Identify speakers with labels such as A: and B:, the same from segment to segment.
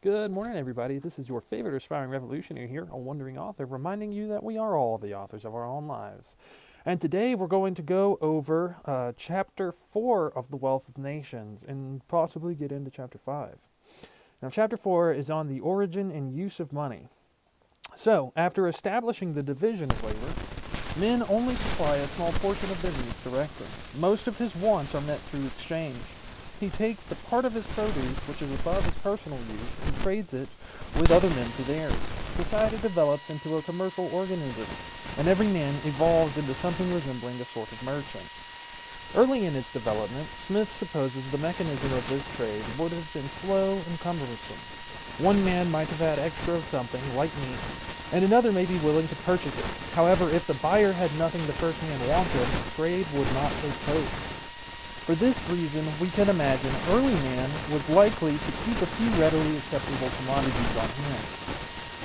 A: Good morning, everybody. This is your favorite aspiring revolutionary here, a wandering author, reminding you that we are all the authors of our own lives. And today we're going to go over Chapter 4 of The Wealth of Nations and possibly get into Chapter 5. Now, Chapter 4 is on the origin and use of money. So, after establishing the division of labor, men only supply a small portion of their needs directly. Most of his wants are met through exchange. He takes the part of his produce which is above his personal use and trades it with other men for theirs. Society develops into a commercial organism, and every man evolves into something resembling a sort of merchant. Early in its development, Smith supposes the mechanism of this trade would have been slow and cumbersome. One man might have had extra of something, like meat, and another may be willing to purchase it. However, if the buyer had nothing the first man wanted, trade would not take place. For this reason, we can imagine early man was likely to keep a few readily acceptable commodities on hand.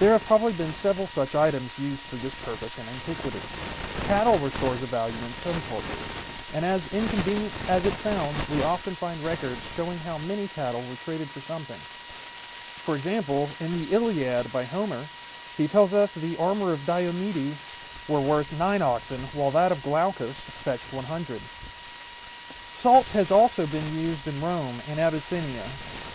A: There have probably been several such items used for this purpose in antiquity. Cattle were stores of value in some cultures, and as inconvenient as it sounds, we often find records showing how many cattle were traded for something. For example, in the Iliad by Homer, he tells us the armor of Diomedes were worth 9 oxen, while that of Glaucus fetched 100. Salt has also been used in Rome and Abyssinia,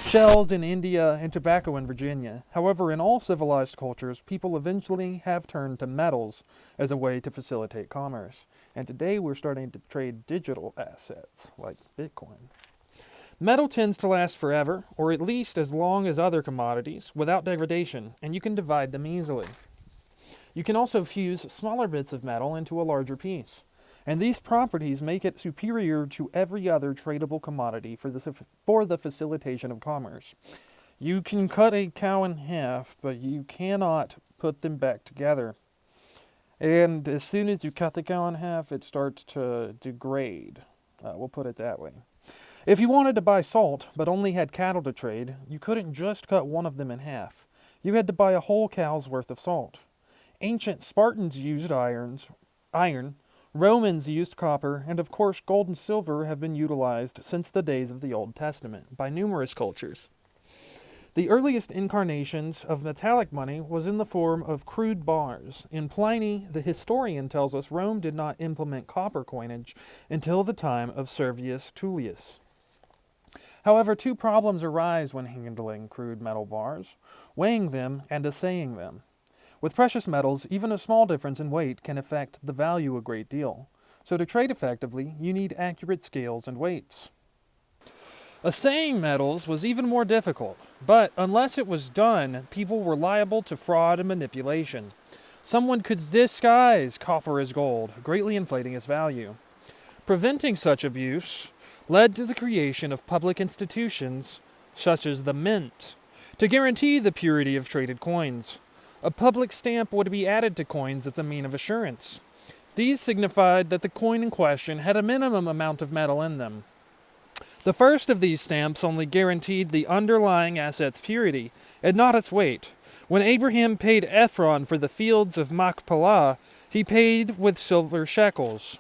A: shells in India, and tobacco in Virginia. However, in all civilized cultures, people eventually have turned to metals as a way to facilitate commerce. And today we're starting to trade digital assets, like Bitcoin. Metal tends to last forever, or at least as long as other commodities, without degradation, and you can divide them easily. You can also fuse smaller bits of metal into a larger piece. And these properties make it superior to every other tradable commodity for the facilitation of commerce. You can cut a cow in half, but you cannot put them back together. And as soon as you cut the cow in half, it starts to degrade. We'll put it that way. If you wanted to buy salt, but only had cattle to trade, you couldn't just cut one of them in half. You had to buy a whole cow's worth of salt. Ancient Spartans used iron, Romans used copper, and of course gold and silver have been utilized since the days of the Old Testament by numerous cultures. The earliest incarnations of metallic money was in the form of crude bars. In Pliny, the historian tells us Rome did not implement copper coinage until the time of Servius Tullius. However, two problems arise when handling crude metal bars: weighing them and assaying them. With precious metals, even a small difference in weight can affect the value a great deal. So to trade effectively, you need accurate scales and weights. Assaying metals was even more difficult, but unless it was done, people were liable to fraud and manipulation. Someone could disguise copper as gold, greatly inflating its value. Preventing such abuse led to the creation of public institutions, such as the mint, to guarantee the purity of traded coins. A public stamp would be added to coins as a mean of assurance. These signified that the coin in question had a minimum amount of metal in them. The first of these stamps only guaranteed the underlying asset's purity, and not its weight. When Abraham paid Ephron for the fields of Machpelah, he paid with silver shekels.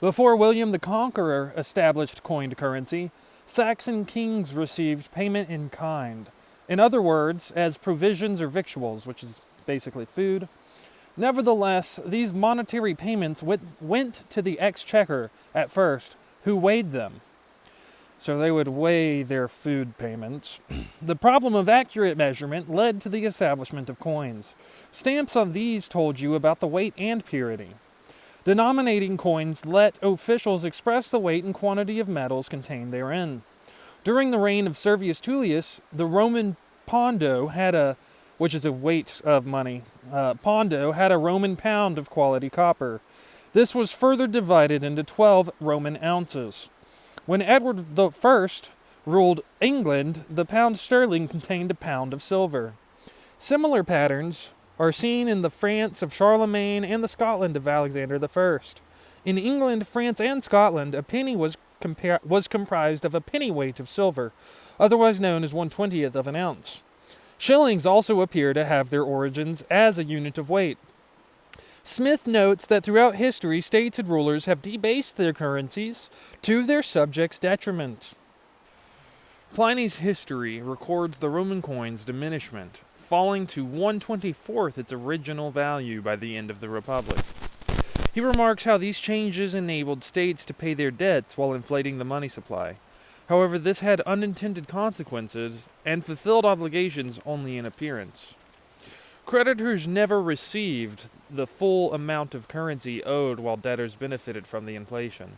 A: Before William the Conqueror established coined currency, Saxon kings received payment in kind. In other words, as provisions or victuals, which is basically food. Nevertheless, these monetary payments went to the exchequer at first, who weighed them. So they would weigh their food payments. The problem of accurate measurement led to the establishment of coins. Stamps on these told you about the weight and purity. Denominating coins let officials express the weight and quantity of metals contained therein. During the reign of Servius Tullius, the Roman pondo which is a weight of money, pondo had a Roman pound of quality copper. This was further divided into 12 Roman ounces. When Edward I ruled England, the pound sterling contained a pound of silver. Similar patterns are seen in the France of Charlemagne and the Scotland of Alexander I. In England, France, and Scotland, a penny was comprised of a pennyweight of silver, otherwise known as 1/20th of an ounce. Shillings also appear to have their origins as a unit of weight. Smith notes that throughout history, states and rulers have debased their currencies to their subjects' detriment. Pliny's history records the Roman coin's diminishment, falling to 1/24 its original value by the end of the Republic. He remarks how these changes enabled states to pay their debts while inflating the money supply. However, this had unintended consequences and fulfilled obligations only in appearance. Creditors never received the full amount of currency owed while debtors benefited from the inflation.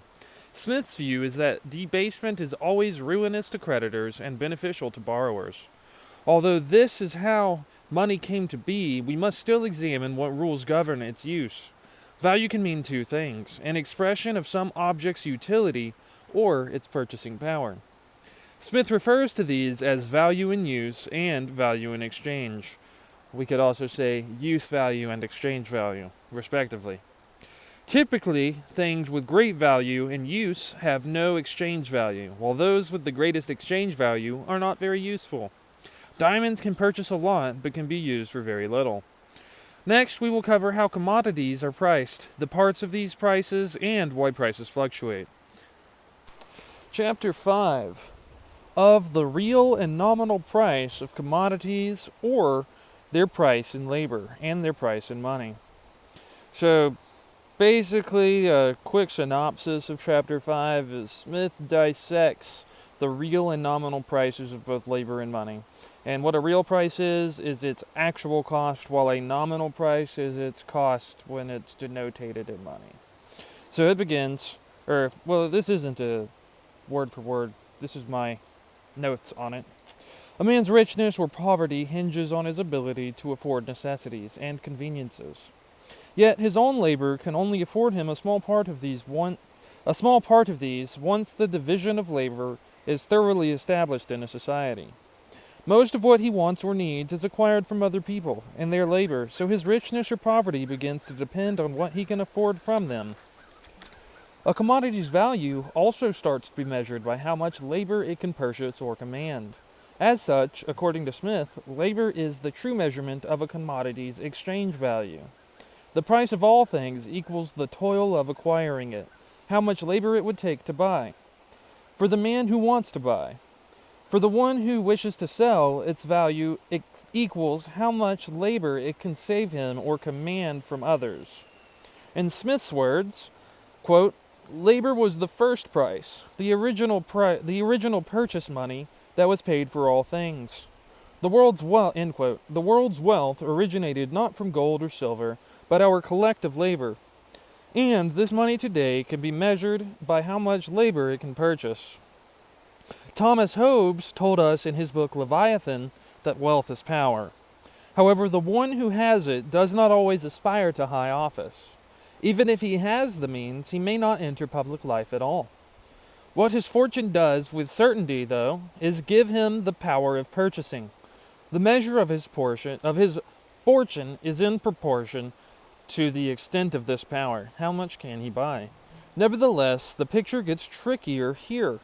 A: Smith's view is that debasement is always ruinous to creditors and beneficial to borrowers. Although this is how money came to be, we must still examine what rules govern its use. Value can mean two things: an expression of some object's utility or its purchasing power. Smith refers to these as value in use and value in exchange. We could also say use value and exchange value, respectively. Typically, things with great value in use have no exchange value, while those with the greatest exchange value are not very useful. Diamonds can purchase a lot, but can be used for very little. Next, we will cover how commodities are priced, the parts of these prices, and why prices fluctuate. Chapter 5 of the real and nominal price of commodities, or their price in labor and their price in money. So basically, a quick synopsis of Chapter 5 is Smith dissects the real and nominal prices of both labor and money. And what a real price is its actual cost, while a nominal price is its cost when it's denotated in money. So it begins, this isn't a word for word, this is my notes on it. A man's richness or poverty hinges on his ability to afford necessities and conveniences. Yet his own labor can only afford him a small part of these once the division of labor is thoroughly established in a society. Most of what he wants or needs is acquired from other people and their labor, so his richness or poverty begins to depend on what he can afford from them. A commodity's value also starts to be measured by how much labor it can purchase or command. As such, according to Smith, labor is the true measurement of a commodity's exchange value. The price of all things equals the toil of acquiring it, how much labor it would take to buy. For the man who wants to buy. For the one who wishes to sell, its value equals how much labor it can save him or command from others. In Smith's words, quote, labor was the first price, the original purchase money that was paid for all things. The world's wealth originated not from gold or silver, but our collective labor. And this money today can be measured by how much labor it can purchase. Thomas Hobbes told us in his book Leviathan that wealth is power. However, the one who has it does not always aspire to high office. Even if he has the means, he may not enter public life at all. What his fortune does with certainty, though, is give him the power of purchasing. The measure of his fortune is in proportion to the extent of this power. How much can he buy? Nevertheless, the picture gets trickier here.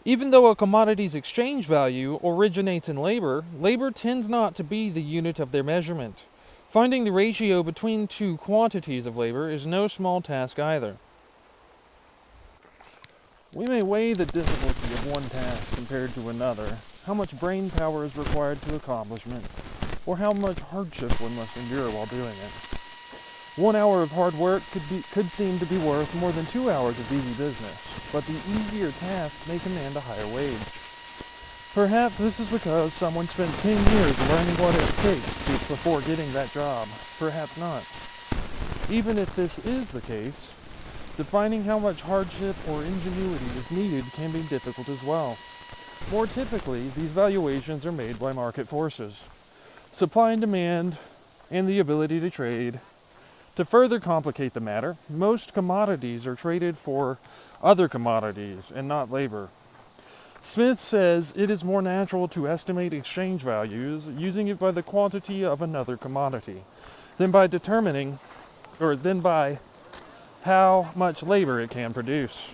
A: Even though a commodity's exchange value originates in labor, labor tends not to be the unit of their measurement. Finding the ratio between two quantities of labor is no small task either. We may weigh the difficulty of one task compared to another, how much brain power is required to accomplishment, or how much hardship one must endure while doing it. 1 hour of hard work could seem to be worth more than 2 hours of easy business, but the easier task may command a higher wage. Perhaps this is because someone spent 10 years learning what it takes before getting that job. Perhaps not. Even if this is the case, defining how much hardship or ingenuity is needed can be difficult as well. More typically, these valuations are made by market forces, supply and demand, and the ability to trade. To further complicate the matter, most commodities are traded for other commodities and not labor. Smith says it is more natural to estimate exchange values using it by the quantity of another commodity than by how much labor it can produce.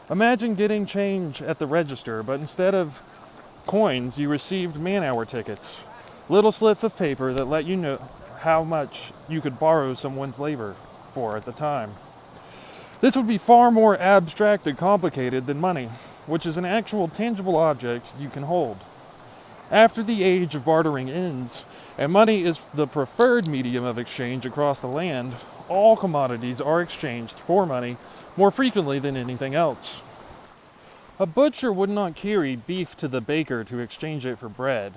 A: Imagine getting change at the register, but instead of coins, you received man-hour tickets, little slips of paper that let you know how much you could borrow someone's labor for at the time. This would be far more abstract and complicated than money, which is an actual tangible object you can hold. After the age of bartering ends, and money is the preferred medium of exchange across the land, all commodities are exchanged for money more frequently than anything else. A butcher would not carry beef to the baker to exchange it for bread,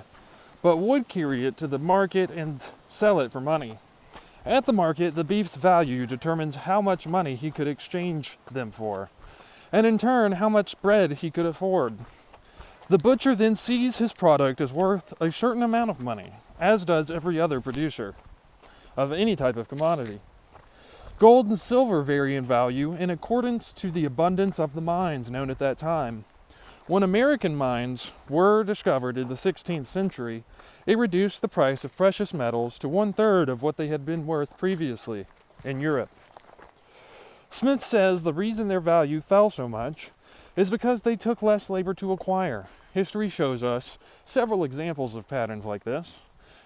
A: but would carry it to the market and sell it for money. At the market, the beef's value determines how much money he could exchange them for, and in turn, how much bread he could afford. The butcher then sees his product as worth a certain amount of money, as does every other producer of any type of commodity. Gold and silver vary in value in accordance to the abundance of the mines known at that time. When American mines were discovered in the 16th century, it reduced the price of precious metals to 1/3 of what they had been worth previously in Europe. Smith says the reason their value fell so much is because they took less labor to acquire. History shows us several examples of patterns like this.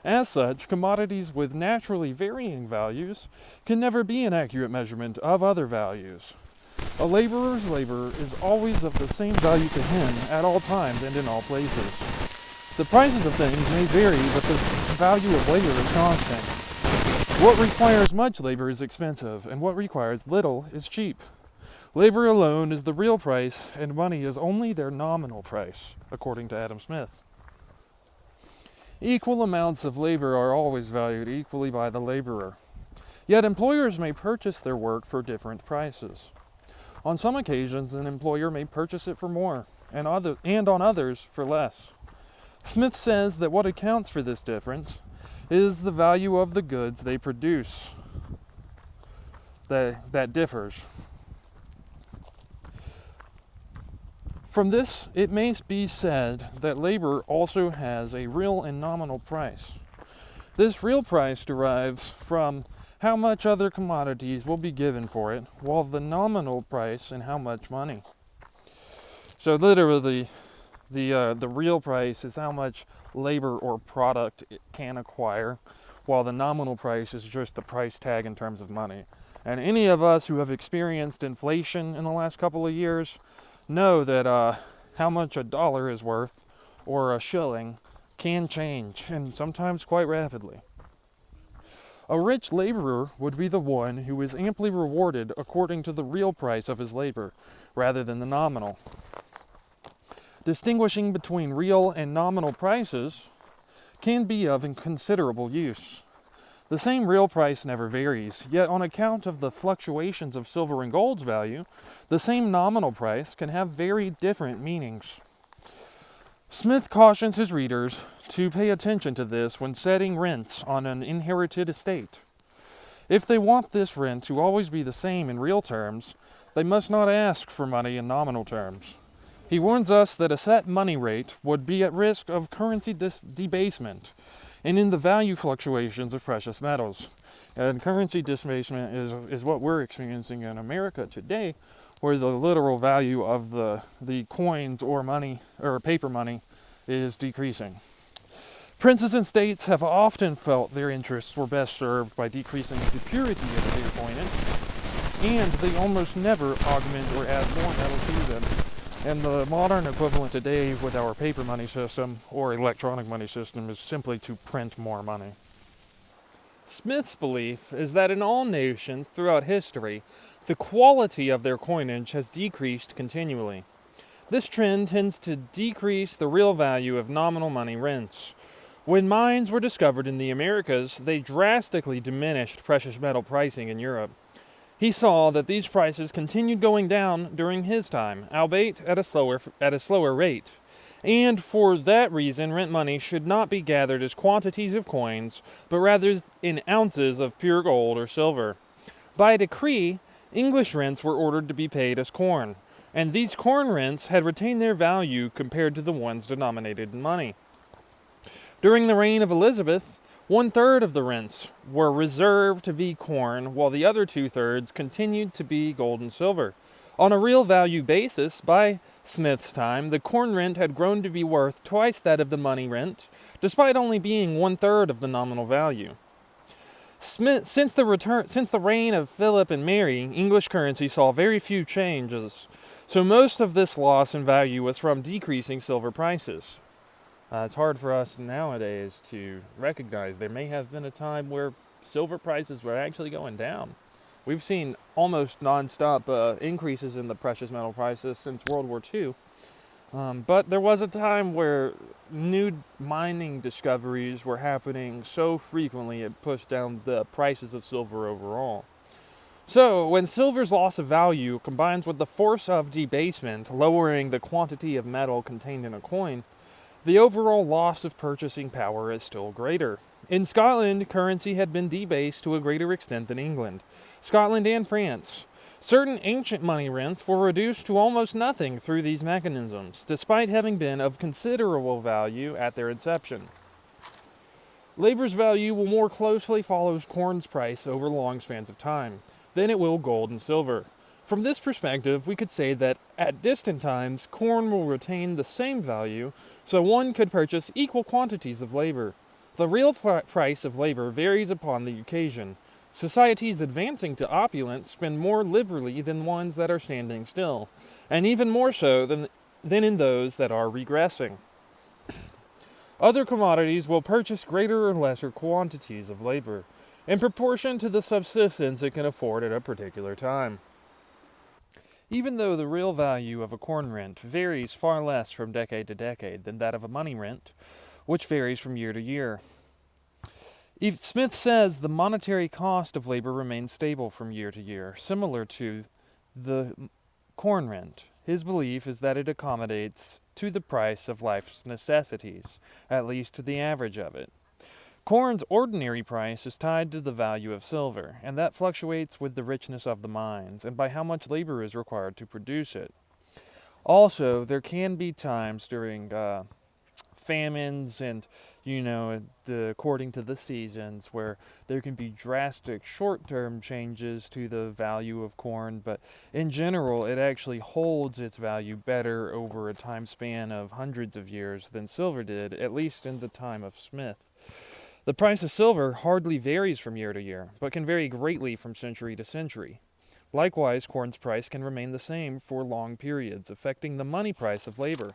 A: As such, commodities with naturally varying values can never be an accurate measurement of other values. A laborer's labor is always of the same value to him at all times and in all places. The prices of things may vary, but the value of labor is constant. What requires much labor is expensive, and what requires little is cheap. Labor alone is the real price, and money is only their nominal price, according to Adam Smith. Equal amounts of labor are always valued equally by the laborer. Yet employers may purchase their work for different prices. On some occasions, an employer may purchase it for more, and on others for less. Smith says that what accounts for this difference is the value of the goods they produce that differs. From this, it may be said that labor also has a real and nominal price. This real price derives from how much other commodities will be given for it, while the nominal price and how much money. So literally, the real price is how much labor or product it can acquire, while the nominal price is just the price tag in terms of money. And any of us who have experienced inflation in the last couple of years know that how much a dollar is worth or a shilling can change, and sometimes quite rapidly. A rich laborer would be the one who is amply rewarded according to the real price of his labor, rather than the nominal. Distinguishing between real and nominal prices can be of considerable use. The same real price never varies, yet on account of the fluctuations of silver and gold's value, the same nominal price can have very different meanings. Smith cautions his readers to pay attention to this when setting rents on an inherited estate. If they want this rent to always be the same in real terms, they must not ask for money in nominal terms. He warns us that a set money rate would be at risk of currency debasement and in the value fluctuations of precious metals. And currency debasement is what we're experiencing in America today, where the literal value of the coins or money or paper money is decreasing. Princes and states have often felt their interests were best served by decreasing the purity of their coinage, and they almost never augment or add more metal to them. And the modern equivalent today with our paper money system or electronic money system is simply to print more money. Smith's belief is that in all nations throughout history, the quality of their coinage has decreased continually. This trend tends to decrease the real value of nominal money rents. When mines were discovered in the Americas, they drastically diminished precious metal pricing in Europe. He saw that these prices continued going down during his time, albeit at a slower rate. And for that reason, rent money should not be gathered as quantities of coins, but rather in ounces of pure gold or silver. By decree, English rents were ordered to be paid as corn, and these corn rents had retained their value compared to the ones denominated in money. During the reign of Elizabeth, 1/3 of the rents were reserved to be corn, while the other 2/3 continued to be gold and silver. On a real value basis, by Smith's time, the corn rent had grown to be worth twice that of the money rent, despite only being 1/3 of the nominal value. Since the reign of Philip and Mary, English currency saw very few changes, so most of this loss in value was from decreasing silver prices. It's hard for us nowadays to recognize there may have been a time where silver prices were actually going down. We've seen almost nonstop increases in the precious metal prices since World War II. But there was a time where new mining discoveries were happening so frequently it pushed down the prices of silver overall. So, when silver's loss of value combines with the force of debasement, lowering the quantity of metal contained in a coin, the overall loss of purchasing power is still greater. In Scotland, currency had been debased to a greater extent than England, Scotland and France. Certain ancient money rents were reduced to almost nothing through these mechanisms, despite having been of considerable value at their inception. Labor's value will more closely follow corn's price over long spans of time than it will gold and silver. From this perspective, we could say that at distant times, corn will retain the same value, so one could purchase equal quantities of labor. The real price of labor varies upon the occasion. Societies advancing to opulence spend more liberally than ones that are standing still, and even more so than in those that are regressing. Other commodities will purchase greater or lesser quantities of labor, in proportion to the subsistence it can afford at a particular time. Even though the real value of a corn rent varies far less from decade to decade than that of a money rent, which varies from year to year. Smith says the monetary cost of labor remains stable from year to year, similar to the corn rent. His belief is that it accommodates to the price of life's necessities, at least to the average of it. Corn's ordinary price is tied to the value of silver, and that fluctuates with the richness of the mines and by how much labor is required to produce it. Also, there can be times during famines and, according to the seasons, where there can be drastic short-term changes to the value of corn, but in general, it actually holds its value better over a time span of hundreds of years than silver did, at least in the time of Smith. The price of silver hardly varies from year to year, but can vary greatly from century to century. Likewise, corn's price can remain the same for long periods, affecting the money price of labor.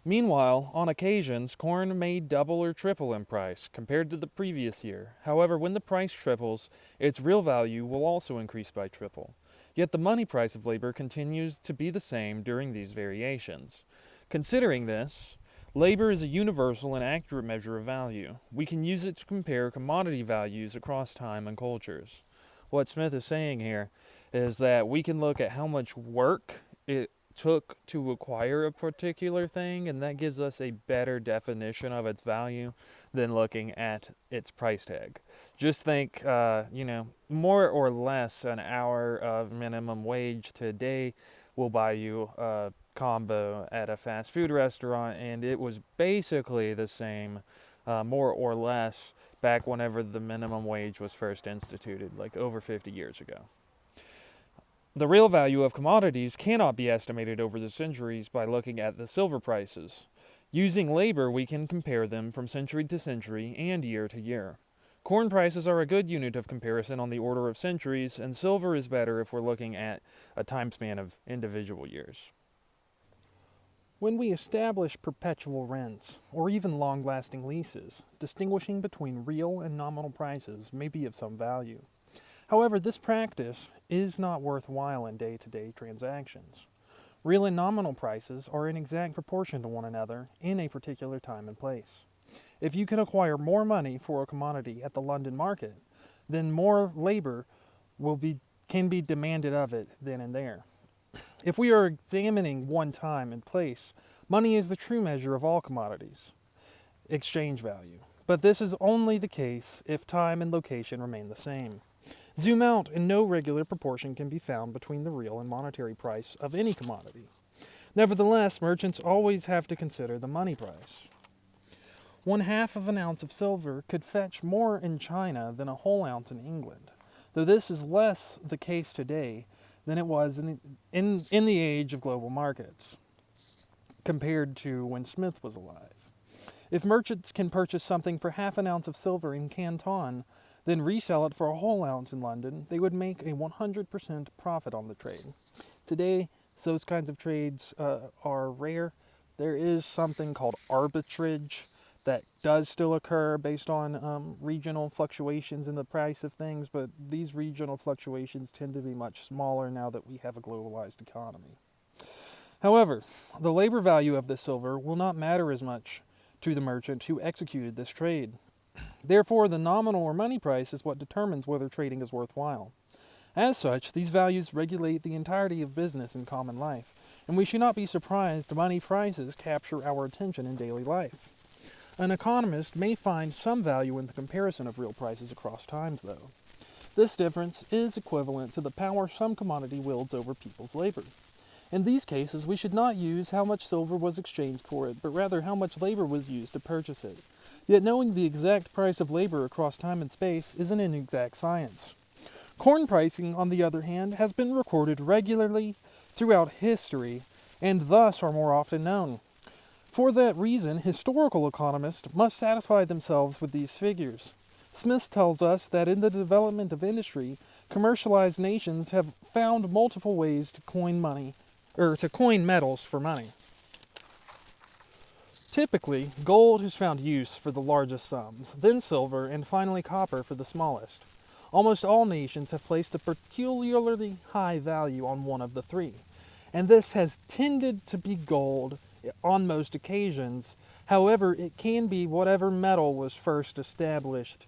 A: Meanwhile, on occasions, corn may double or triple in price compared to the previous year. However, when the price triples, its real value will also increase by triple. Yet the money price of labor continues to be the same during these variations. Considering this, labor is a universal and accurate measure of value. We can use it to compare commodity values across time and cultures. What Smith is saying here is that we can look at how much work it took to acquire a particular thing, and that gives us a better definition of its value than looking at its price tag. Just think, more or less an hour of minimum wage today will buy you a combo at a fast food restaurant, and it was basically the same, more or less, back whenever the minimum wage was first instituted, like over 50 years ago. The real value of commodities cannot be estimated over the centuries by looking at the silver prices. Using labor, we can compare them from century to century and year to year. Corn prices are a good unit of comparison on the order of centuries, and silver is better if we're looking at a time span of individual years. When we establish perpetual rents, or even long-lasting leases, distinguishing between real and nominal prices may be of some value. However, this practice is not worthwhile in day-to-day transactions. Real and nominal prices are in exact proportion to one another in a particular time and place. If you can acquire more money for a commodity at the London market, then more labor can be demanded of it then and there. If we are examining one time and place, money is the true measure of all commodities, exchange value. But this is only the case if time and location remain the same. Zoom out, and no regular proportion can be found between the real and monetary price of any commodity. Nevertheless, merchants always have to consider the money price. 1/2 of an ounce of silver could fetch more in China than a whole ounce in England, though this is less the case today than it was in the age of global markets, compared to when Smith was alive. If merchants can purchase something for half an ounce of silver in Canton, then resell it for a whole ounce in London, they would make a 100% profit on the trade. Today, those kinds of trades are rare. There is something called arbitrage that does still occur based on regional fluctuations in the price of things, but these regional fluctuations tend to be much smaller now that we have a globalized economy. However, the labor value of this silver will not matter as much to the merchant who executed this trade. Therefore, the nominal or money price is what determines whether trading is worthwhile. As such, these values regulate the entirety of business in common life, and we should not be surprised money prices capture our attention in daily life. An economist may find some value in the comparison of real prices across times, though. This difference is equivalent to the power some commodity wields over people's labor. In these cases, we should not use how much silver was exchanged for it, but rather how much labor was used to purchase it. Yet knowing the exact price of labor across time and space isn't an exact science. Corn pricing, on the other hand, has been recorded regularly throughout history, and thus are more often known. For that reason, historical economists must satisfy themselves with these figures. Smith tells us that in the development of industry, commercialized nations have found multiple ways to coin metals for money. Typically, gold has found use for the largest sums, then silver, and finally copper for the smallest. Almost all nations have placed a peculiarly high value on one of the three, and this has tended to be gold on most occasions. However, it can be whatever metal was first established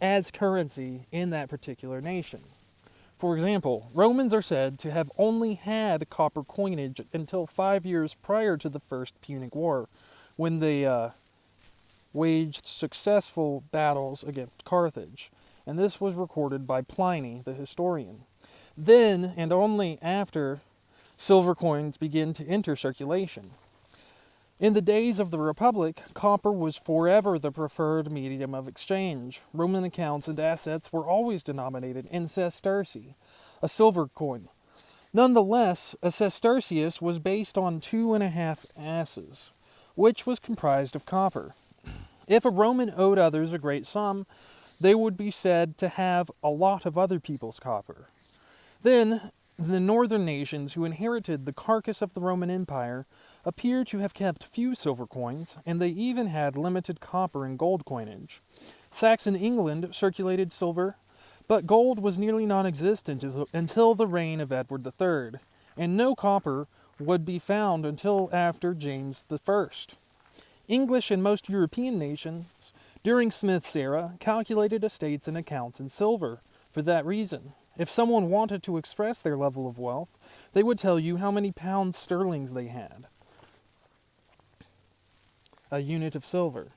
A: as currency in that particular nation. For example, Romans are said to have only had copper coinage until 5 years prior to the First Punic War, when they waged successful battles against Carthage, and this was recorded by Pliny, the historian. Then, and only after, silver coins began to enter circulation. In the days of the Republic, copper was forever the preferred medium of exchange. Roman accounts and assets were always denominated in sestertii, a silver coin. Nonetheless, a sestertius was based on 2.5 asses, which was comprised of copper. If a Roman owed others a great sum, they would be said to have a lot of other people's copper. Then, the northern nations who inherited the carcass of the Roman Empire appear to have kept few silver coins, and they even had limited copper and gold coinage. Saxon England circulated silver, but gold was nearly non-existent until the reign of Edward III, and no copper would be found until after James I. English and most European nations during Smith's era calculated estates and accounts in silver for that reason. If someone wanted to express their level of wealth, they would tell you how many pounds sterling they had, a unit of silver.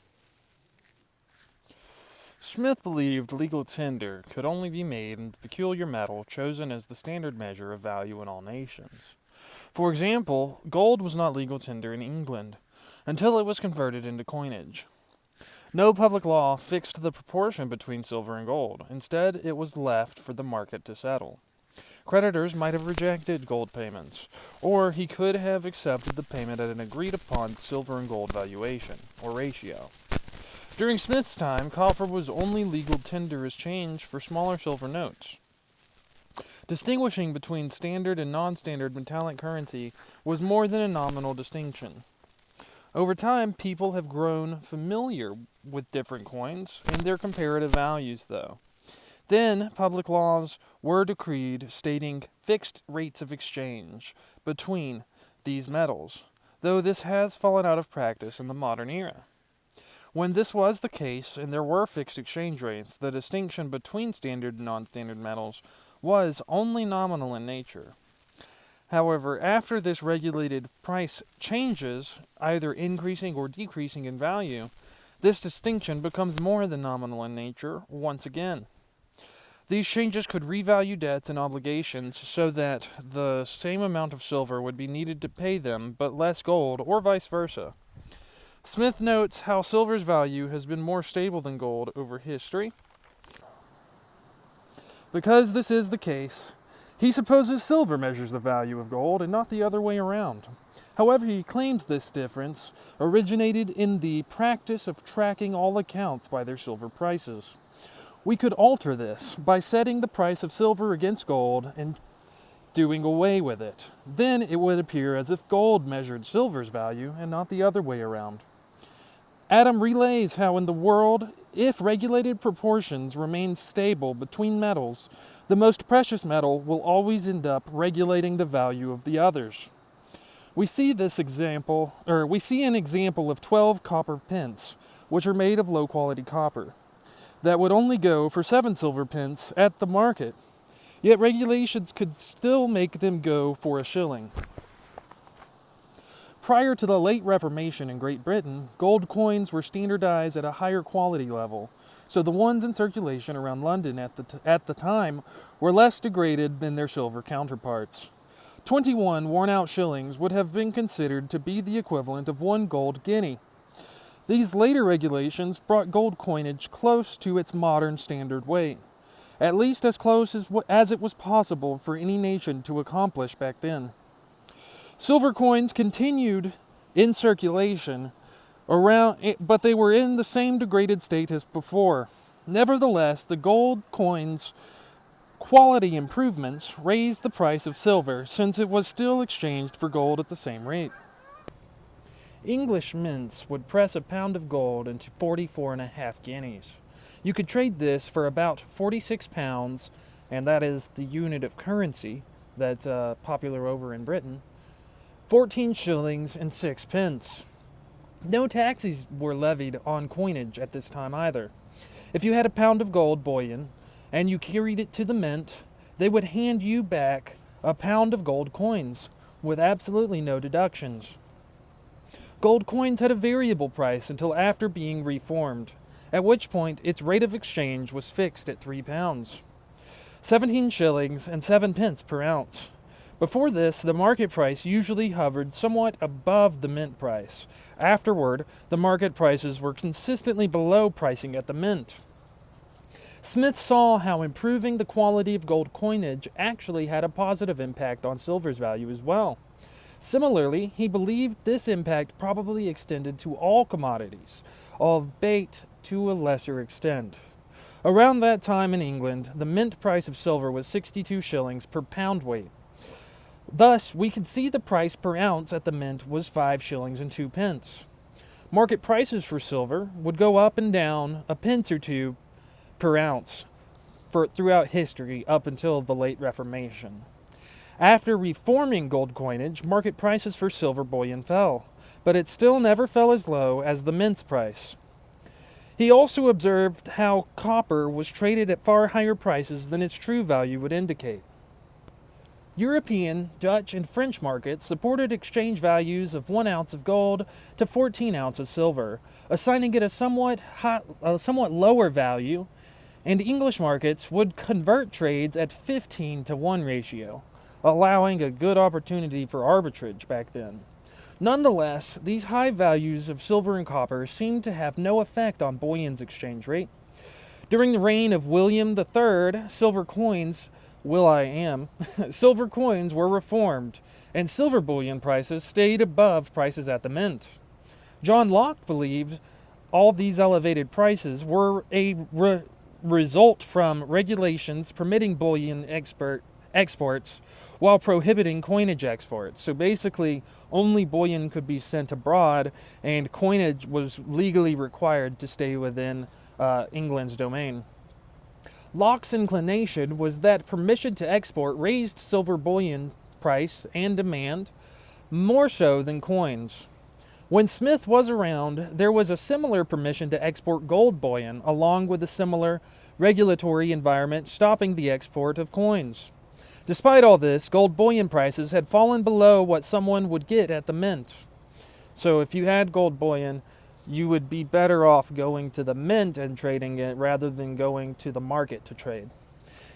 A: Smith believed legal tender could only be made in the peculiar metal chosen as the standard measure of value in all nations. For example, gold was not legal tender in England until it was converted into coinage. No public law fixed the proportion between silver and gold. Instead, it was left for the market to settle. Creditors might have rejected gold payments, or he could have accepted the payment at an agreed-upon silver and gold valuation, or ratio. During Smith's time, copper was only legal tender as change for smaller silver notes. Distinguishing between standard and non-standard metallic currency was more than a nominal distinction. Over time, people have grown familiar with different coins and their comparative values, though. Then, public laws were decreed stating fixed rates of exchange between these metals, though this has fallen out of practice in the modern era. When this was the case, and there were fixed exchange rates, the distinction between standard and non-standard metals was only nominal in nature. However, after this regulated price changes, either increasing or decreasing in value, this distinction becomes more than nominal in nature once again. These changes could revalue debts and obligations so that the same amount of silver would be needed to pay them, but less gold, or vice versa. Smith notes how silver's value has been more stable than gold over history. Because this is the case, he supposes silver measures the value of gold and not the other way around. However, he claims this difference originated in the practice of tracking all accounts by their silver prices. We could alter this by setting the price of silver against gold and doing away with it. Then it would appear as if gold measured silver's value and not the other way around. Adam relays how in the world, if regulated proportions remain stable between metals, the most precious metal will always end up regulating the value of the others. We see an example of 12 copper pence, which are made of low quality copper, that would only go for 7 silver pence at the market. Yet regulations could still make them go for a shilling. Prior to the late Reformation in Great Britain, gold coins were standardized at a higher quality level, so the ones in circulation around London at the time were less degraded than their silver counterparts. 21 worn-out shillings would have been considered to be the equivalent of 1 gold guinea. These later regulations brought gold coinage close to its modern standard weight, at least as close as it was possible for any nation to accomplish back then. Silver coins continued in circulation but they were in the same degraded state as before. Nevertheless, the gold coins' quality improvements raised the price of silver, since it was still exchanged for gold at the same rate. English mints would press a pound of gold into 44.5 guineas. You could trade this for about 46 pounds, and that is the unit of currency that's popular over in Britain, 14 shillings and 6 pence. No taxes were levied on coinage at this time either. If you had a pound of gold bullion and you carried it to the mint, they would hand you back a pound of gold coins with absolutely no deductions. Gold coins had a variable price until after being reformed, at which point its rate of exchange was fixed at £3, 17 shillings and 7 pence per ounce. Before this, the market price usually hovered somewhat above the mint price. Afterward, the market prices were consistently below pricing at the mint. Smith saw how improving the quality of gold coinage actually had a positive impact on silver's value as well. Similarly, he believed this impact probably extended to all commodities, albeit to a lesser extent. Around that time in England, the mint price of silver was 62 shillings per pound weight. Thus, we can see the price per ounce at the mint was 5 shillings and 2 pence. Market prices for silver would go up and down a pence or two per ounce throughout history up until the late Reformation. After reforming gold coinage, market prices for silver bullion fell, but it still never fell as low as the mint's price. He also observed how copper was traded at far higher prices than its true value would indicate. European, Dutch, and French markets supported exchange values of 1 ounce of gold to 14 ounces silver, assigning it a somewhat lower value, and English markets would convert trades at 15 to 1 ratio, allowing a good opportunity for arbitrage back then. Nonetheless, these high values of silver and copper seemed to have no effect on bullion's exchange rate. During the reign of William III, silver coins were reformed, and silver bullion prices stayed above prices at the mint. John Locke believed all these elevated prices were a result from regulations permitting bullion exports while prohibiting coinage exports. So basically, only bullion could be sent abroad, and coinage was legally required to stay within England's domain. Locke's inclination was that permission to export raised silver bullion price and demand more so than coins. When Smith was around, there was a similar permission to export gold bullion, along with a similar regulatory environment stopping the export of coins. Despite all this, gold bullion prices had fallen below what someone would get at the mint. So if you had gold bullion, you would be better off going to the mint and trading it rather than going to the market to trade.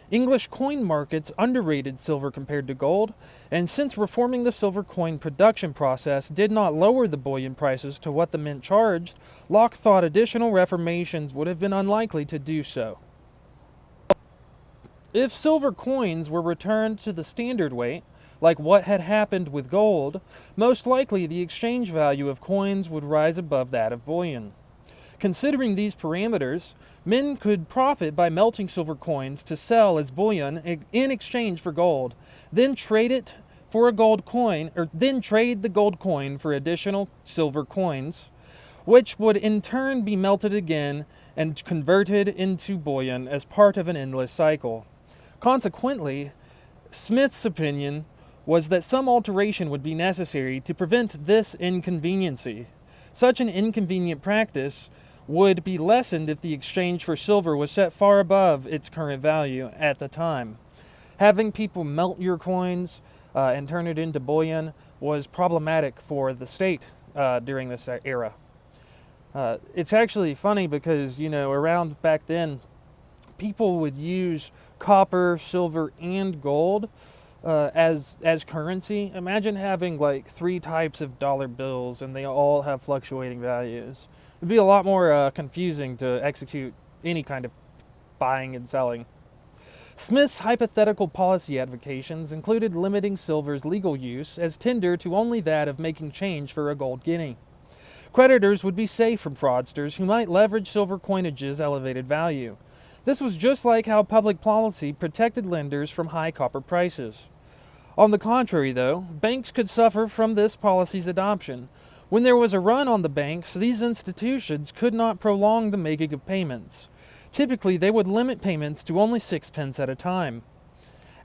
A: English coin markets underrated silver compared to gold, and since reforming the silver coin production process did not lower the bullion prices to what the mint charged, Locke thought additional reformations would have been unlikely to do so. If silver coins were returned to the standard weight, like what had happened with gold, most likely the exchange value of coins would rise above that of bullion. Considering these parameters, men could profit by melting silver coins to sell as bullion in exchange for gold, then trade it for a gold coin, or then trade the gold coin for additional silver coins, which would in turn be melted again and converted into bullion as part of an endless cycle. Consequently, Smith's opinion was that some alteration would be necessary to prevent this inconveniency. Such an inconvenient practice would be lessened if the exchange for silver was set far above its current value at the time. Having people melt your coins and turn it into bullion was problematic for the state during this era. It's actually funny because, around back then, people would use copper, silver, and gold as currency. Imagine having like 3 types of dollar bills and they all have fluctuating values. It'd be a lot more confusing to execute any kind of buying and selling. Smith's hypothetical policy advocations included limiting silver's legal use as tender to only that of making change for a gold guinea. Creditors would be safe from fraudsters who might leverage silver coinage's elevated value. This was just like how public policy protected lenders from high copper prices. On the contrary, though, banks could suffer from this policy's adoption. When there was a run on the banks, these institutions could not prolong the making of payments. Typically, they would limit payments to only 6 pence at a time.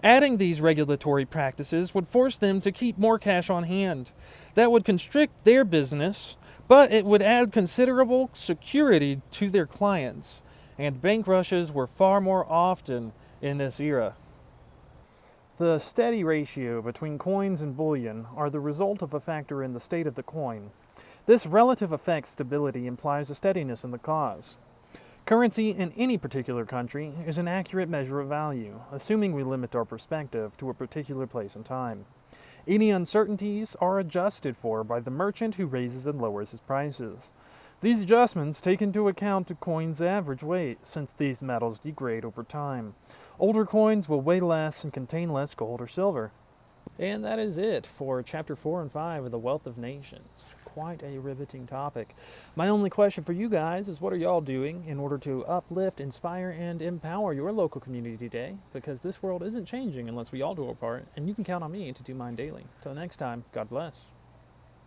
A: Adding these regulatory practices would force them to keep more cash on hand. That would constrict their business, but it would add considerable security to their clients, and bank rushes were far more often in this era. The steady ratio between coins and bullion are the result of a factor in the state of the coin. This relative effect stability implies a steadiness in the cause. Currency in any particular country is an accurate measure of value, assuming we limit our perspective to a particular place and time. Any uncertainties are adjusted for by the merchant who raises and lowers his prices. These adjustments take into account a coin's average weight, since these metals degrade over time. Older coins will weigh less and contain less gold or silver. And that is it for Chapter 4 and 5 of The Wealth of Nations. Quite a riveting topic. My only question for you guys is, what are y'all doing in order to uplift, inspire, and empower your local community today? Because this world isn't changing unless we all do our part, and you can count on me to do mine daily. Till next time, God bless.